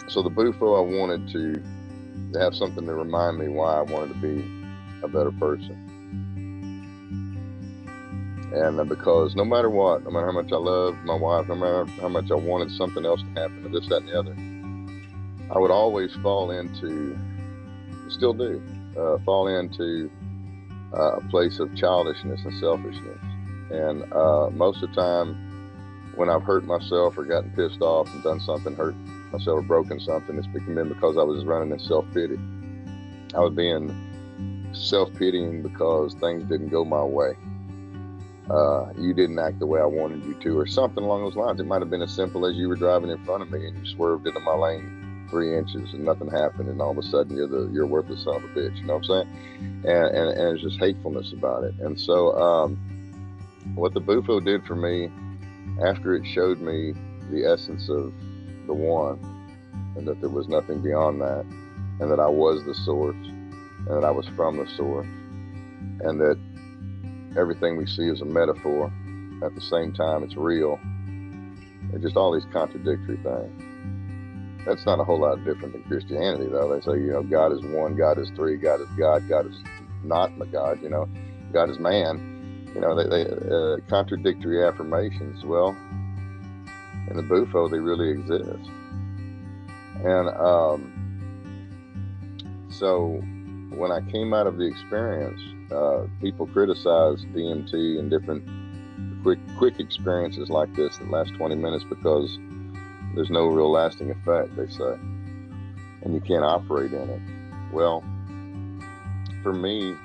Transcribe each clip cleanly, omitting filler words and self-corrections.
So the Bufo, I wanted to have something to remind me why I wanted to be a better person. And because no matter what, no matter how much I loved my wife, no matter how much I wanted something else to happen, or this, that, and the other, I would always fall into, still do, fall into a place of childishness and selfishness. And most of the time, when I've hurt myself or gotten pissed off and done something, hurt myself or broken something, it's been because I was running in self-pity. I was being self-pitying because things didn't go my way. You didn't act the way I wanted you to, or something along those lines. It might have been as simple as you were driving in front of me and you swerved into my lane 3 inches and nothing happened, and all of a sudden you're worthless son of a bitch. You know what I'm saying? And it's just hatefulness about it. And so what the Bufo did for me, after it showed me the essence of the one, and that there was nothing beyond that, and that I was the source, and that I was from the source, and that everything we see is a metaphor, at the same time it's real, and just all these contradictory things. That's not a whole lot different than Christianity, though. They say, God is one, God is three, God is God, God is not my God, God is man. They contradictory affirmations. Well, in the Bufo, they really exist. And so when I came out of the experience, people criticize DMT and different quick experiences like this that last 20 minutes because there's no real lasting effect, they say, and you can't operate in it. Well, for me,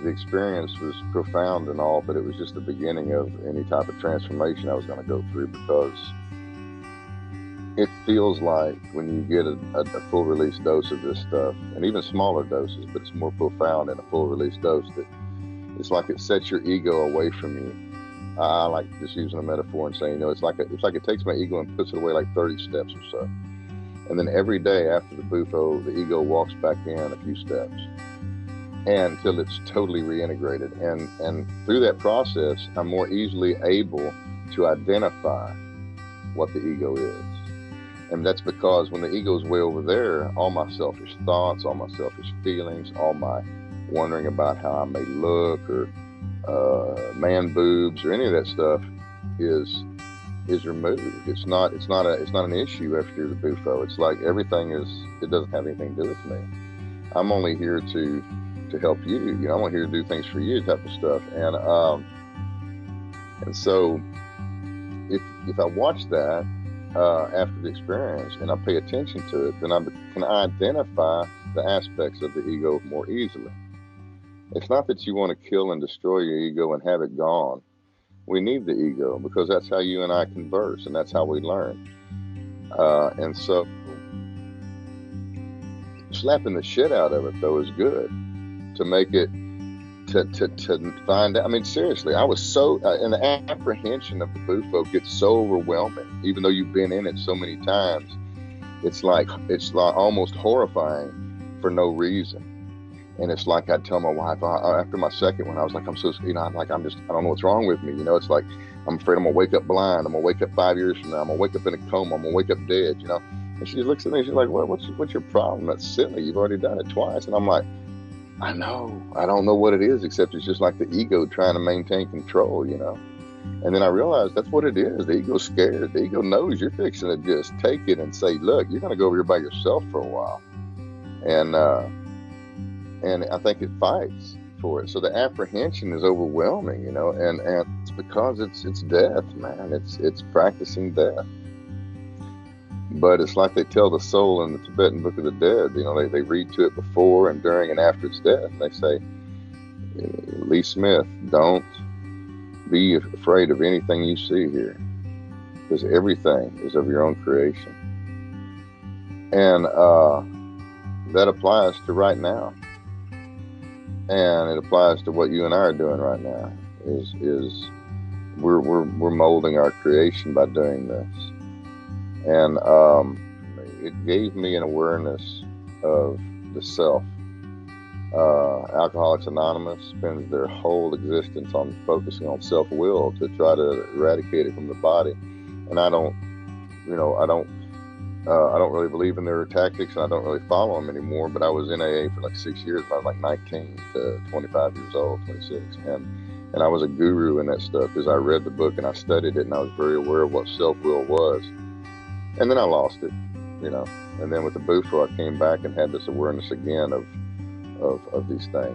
the experience was profound and all, but it was just the beginning of any type of transformation I was going to go through, because it feels like when you get a full release dose of this stuff, and even smaller doses, but it's more profound in a full release dose, that it's like it sets your ego away from you. I like just using a metaphor and saying, it's like it takes my ego and puts it away like 30 steps or so. And then every day after the Bufo, the ego walks back in a few steps, and until it's totally reintegrated. And through that process, I'm more easily able to identify what the ego is. And that's because when the ego's way over there, all my selfish thoughts, all my selfish feelings, all my wondering about how I may look, or man boobs, or any of that stuff is removed. It's not an issue after the Bufo. It's like it doesn't have anything to do with me. I'm only here to help you. I'm only here to do things for you, type of stuff. And so if I watch that after the experience and I pay attention to it, then I can identify the aspects of the ego more easily. It's not that you want to kill and destroy your ego and have it gone. We need the ego because that's how you and I converse, and that's how we learn. And so slapping the shit out of it, though, is good to make it, to find out. I mean, seriously, I was so, and the apprehension of the Bufo gets so overwhelming, even though you've been in it so many times. It's like almost horrifying for no reason. And it's like I'd tell my wife after my second one, I was like, I'm like, I don't know what's wrong with me. It's like, I'm afraid I'm going to wake up blind. I'm going to wake up 5 years from now. I'm going to wake up in a coma. I'm going to wake up dead, And she looks at me, she's like, what's your problem? That's silly. You've already done it twice. And I'm like, I know. I don't know what it is, except it's just like the ego trying to maintain control, And then I realized that's what it is. The ego's scared. The ego knows you're fixing to just take it and say, look, you're going to go over here by yourself for a while. And I think it fights for it. So the apprehension is overwhelming, and it's because it's death, man. It's practicing death. But it's like they tell the soul in the Tibetan Book of the Dead, they read to it before and during and after its death. And they say, Leezmyth, don't be afraid of anything you see here, because everything is of your own creation. And that applies to right now. And it applies to what you and I are doing right now. Is we're molding our creation by doing this. And it gave me an awareness of the self. Alcoholics Anonymous spends their whole existence on focusing on self-will to try to eradicate it from the body. And I don't I don't really believe in their tactics, and I don't really follow them anymore. But I was in AA for like 6 years. I was like 19 to 25 years old, 26, and I was a guru in that stuff because I read the book and I studied it, and I was very aware of what self-will was. And then I lost it, you know. And then with the Bufo, I came back and had this awareness again of these things.